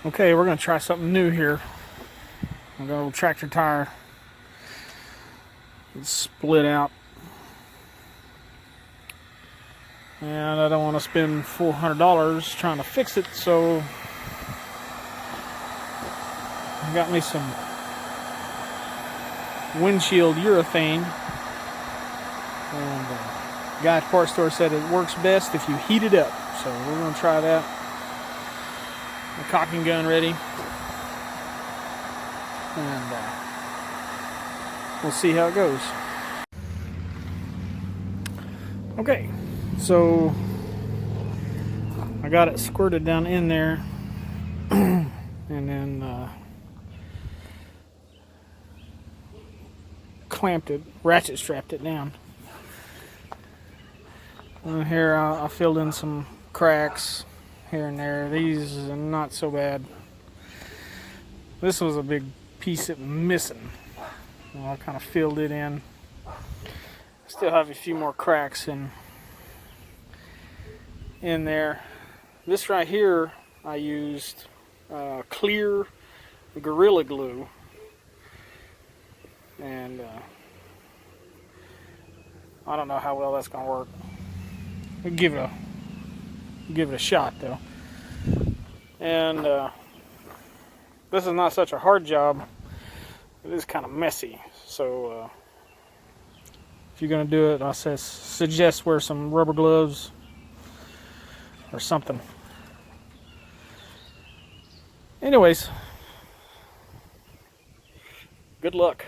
Okay, we're going to try something new here. I'm going to tractor tire. It's split out. And I don't want to spend $400 trying to fix it, so I got me some windshield urethane. And the guy at the parts store said it works best if you heat it up. So we're going to try that. The caulking gun ready. And we'll see how it goes. Okay, so I got it squirted down in there, and then clamped it, ratchet strapped it down. And here I filled in some cracks here and there. These are not so bad. This was a big piece that was missing. Well, I kind of filled it in. Still have a few more cracks in there. This right here, I used clear Gorilla Glue, and I don't know how well that's gonna work. We'll give it a shot though. And this is not such a hard job. It is kind of messy, so if you're gonna do it, I suggest wear some rubber gloves or something. Anyways, good luck.